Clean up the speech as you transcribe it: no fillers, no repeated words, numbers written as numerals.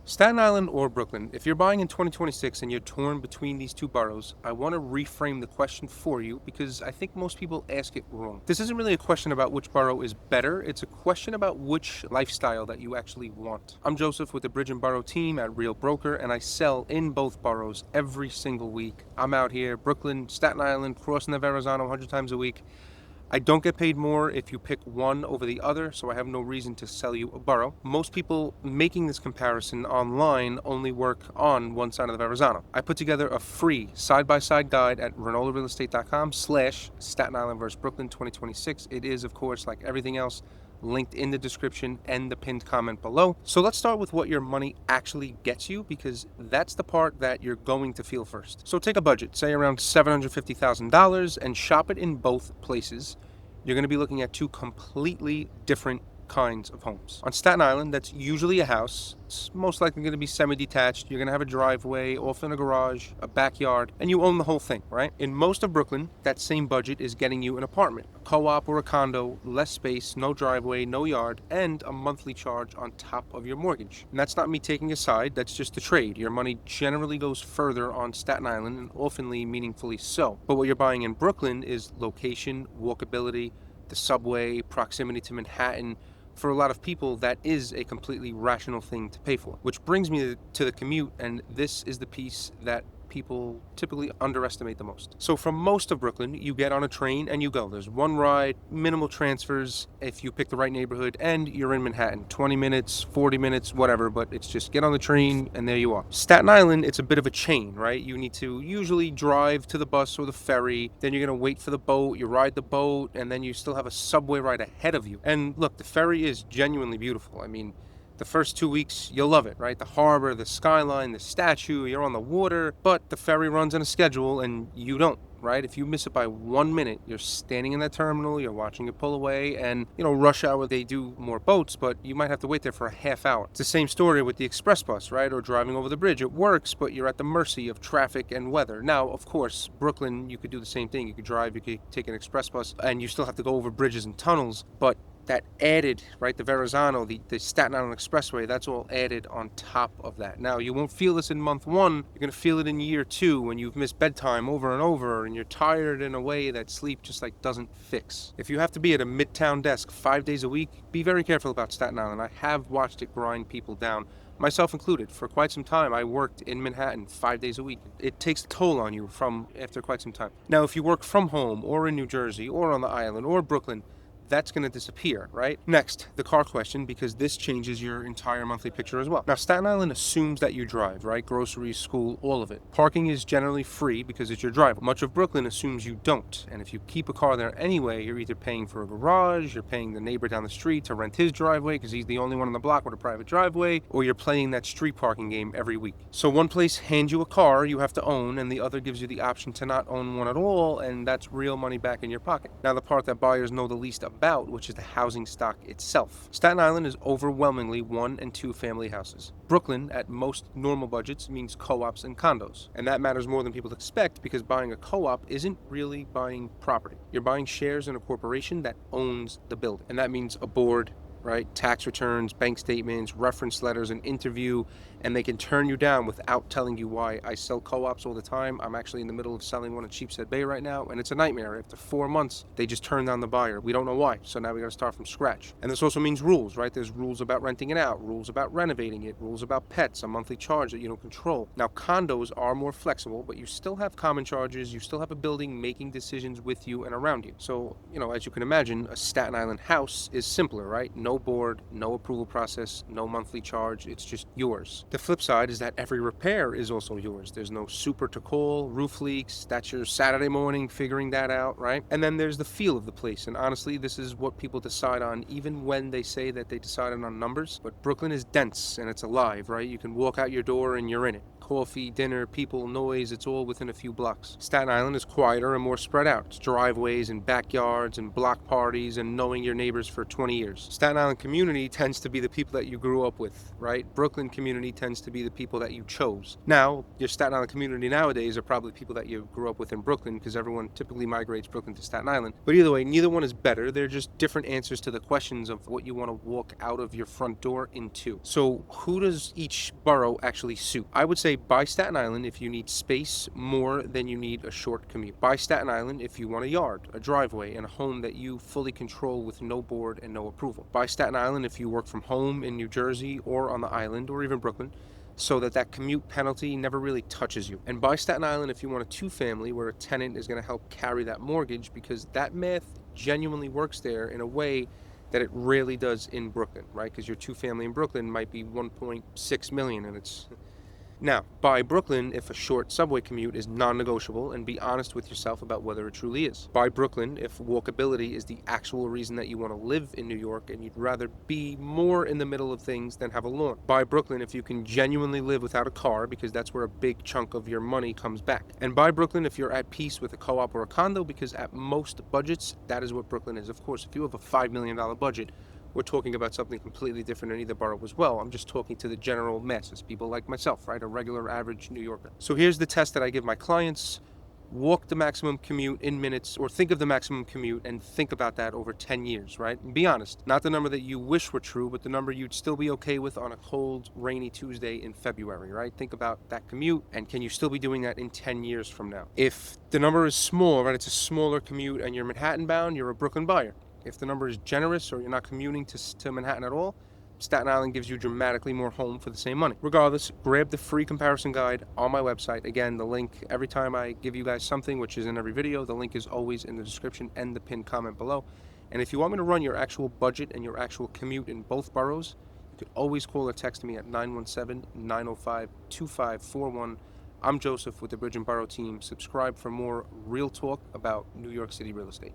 Staten Island or Brooklyn, if you're buying in 2026 and you're torn between these two boroughs, I want to reframe the question for you because I think most people ask it wrong. This isn't really a question about which borough is better, it's a question about which lifestyle that you actually want. I'm Joseph with the Bridge and Boro Team at Real Broker, and I sell in both boroughs every single week. I'm out here, Brooklyn, Staten Island, crossing the Verrazano 100 times a week. I don't get paid more if you pick one over the other, so I have no reason to sell you a borough. Most people making this comparison online only work on one side of the Verrazano. I put together a free side-by-side guide at ranolarealestate.com/Staten Island versus Brooklyn 2026. It is, of course, like everything else, linked in the description and the pinned comment below. So let's start with what your money actually gets you, because that's the part that you're going to feel first. So take a budget, say around $750,000, and shop it in both places. You're going to be looking at two completely different kinds of homes. On Staten Island, that's usually a house. It's most likely going to be semi-detached. You're going to have a driveway, often a garage, a backyard, and you own the whole thing, right? In most of Brooklyn, that same budget is getting you an apartment, a co-op or a condo, less space, no driveway, no yard, and a monthly charge on top of your mortgage. And that's not me taking a side, that's just the trade. Your money generally goes further on Staten Island, and oftenly meaningfully so. But what you're buying in Brooklyn is location, walkability, the subway, proximity to Manhattan. For a lot of people, that is a completely rational thing to pay for. Which brings me to the commute, and this is the piece that people typically underestimate the most. So from most of Brooklyn, you get on a train and you go. There's one ride, minimal transfers if you pick the right neighborhood, and you're in Manhattan. 20 minutes, 40 minutes, whatever, but it's just get on the train and there you are. Staten Island, it's a bit of a chain, right? You need to usually drive to the bus or the ferry, then you're gonna wait for the boat, you ride the boat, and then you still have a subway ride ahead of you. And look, the ferry is genuinely beautiful. I mean, the first 2 weeks, you'll love it, right? The harbor, the skyline, the statue, you're on the water, but the ferry runs on a schedule and you don't, right? If you miss it by 1 minute, you're standing in that terminal, you're watching it pull away, and, rush hour, they do more boats, but you might have to wait there for a half hour. It's the same story with the express bus, right? Or driving over the bridge. It works, but you're at the mercy of traffic and weather. Now, of course, Brooklyn, you could do the same thing. You could drive, you could take an express bus, and you still have to go over bridges and tunnels, but that added, right, the Verrazano, the Staten Island Expressway, that's all added on top of that. Now, you won't feel this in month one. You're going to feel it in year two when you've missed bedtime over and over and you're tired in a way that sleep just doesn't fix. If you have to be at a midtown desk 5 days a week, be very careful about Staten Island. I have watched it grind people down, myself included. For quite some time, I worked in Manhattan 5 days a week. It takes a toll on you from after quite some time. Now, if you work from home or in New Jersey or on the island or Brooklyn, that's going to disappear, right? Next, the car question, because this changes your entire monthly picture as well. Now, Staten Island assumes that you drive, right? Groceries, school, all of it. Parking is generally free because it's your driveway. Much of Brooklyn assumes you don't. And if you keep a car there anyway, you're either paying for a garage, you're paying the neighbor down the street to rent his driveway because he's the only one on the block with a private driveway, or you're playing that street parking game every week. So one place hands you a car you have to own, and the other gives you the option to not own one at all, and that's real money back in your pocket. Now, the part that buyers know the least about, which is the housing stock itself. Staten Island is overwhelmingly 1 and 2 family houses. Brooklyn, at most normal budgets, means co-ops and condos. And that matters more than people expect, because buying a co-op isn't really buying property. You're buying shares in a corporation that owns the building. And that means a board, right? Tax returns, bank statements, reference letters, an interview, and they can turn you down without telling you why. I sell co-ops all the time. I'm actually in the middle of selling one at Sheepshead Bay right now, and it's a nightmare. After 4 months, they just turn down the buyer. We don't know why, so now we gotta start from scratch. And this also means rules, right? There's rules about renting it out, rules about renovating it, rules about pets, a monthly charge that you don't control. Now, condos are more flexible, but you still have common charges, you still have a building making decisions with you and around you. So, as you can imagine, a Staten Island house is simpler, right? No board, no approval process, no monthly charge, it's just yours. The flip side is that every repair is also yours. There's no super to call, roof leaks, that's your Saturday morning figuring that out, right? And then there's the feel of the place, and honestly, this is what people decide on even when they say that they decided on numbers. But Brooklyn is dense and it's alive, right? You can walk out your door and you're in it. coffee, dinner, people, noise, it's all within a few blocks. Staten Island is quieter and more spread out. It's driveways and backyards and block parties and knowing your neighbors for 20 years. Staten Island community tends to be the people that you grew up with, right? Brooklyn community tends to be the people that you chose. Now, your Staten Island community nowadays are probably people that you grew up with in Brooklyn, because everyone typically migrates Brooklyn to Staten Island. But either way, neither one is better. They're just different answers to the questions of what you want to walk out of your front door into. So who does each borough actually suit? I would say buy Staten Island if you need space more than you need a short commute. Buy Staten Island if you want a yard, a driveway, and a home that you fully control with no board and no approval. Buy Staten Island if you work from home in New Jersey or on the island or even Brooklyn, so that commute penalty never really touches you. And buy Staten Island if you want a two-family where a tenant is going to help carry that mortgage, because that math genuinely works there in a way that it rarely does in Brooklyn, right? Because your two-family in Brooklyn might be 1.6 million, and it's... Now, buy Brooklyn if a short subway commute is non-negotiable, and be honest with yourself about whether it truly is. Buy Brooklyn if walkability is the actual reason that you want to live in New York and you'd rather be more in the middle of things than have a lawn. Buy Brooklyn if you can genuinely live without a car, because that's where a big chunk of your money comes back. And buy Brooklyn if you're at peace with a co-op or a condo, because at most budgets, that is what Brooklyn is. Of course, if you have a $5 million budget, we're talking about something completely different in either borough as well. I'm just talking to the general masses, people like myself, right? A regular, average New Yorker. So here's the test that I give my clients. Walk the maximum commute in minutes, or think of the maximum commute and think about that over 10 years, right? And be honest. Not the number that you wish were true, but the number you'd still be okay with on a cold, rainy Tuesday in February, right? Think about that commute, and can you still be doing that in 10 years from now? If the number is small, right, it's a smaller commute and you're Manhattan bound, you're a Brooklyn buyer. If the number is generous or you're not commuting to Manhattan at all, Staten Island gives you dramatically more home for the same money. Regardless, grab the free comparison guide on my website. Again, the link, every time I give you guys something, which is in every video, the link is always in the description and the pinned comment below. And if you want me to run your actual budget and your actual commute in both boroughs, you could always call or text me at 917-905-2541. I'm Joseph with the Bridge and Boro Team. Subscribe for more real talk about New York City real estate.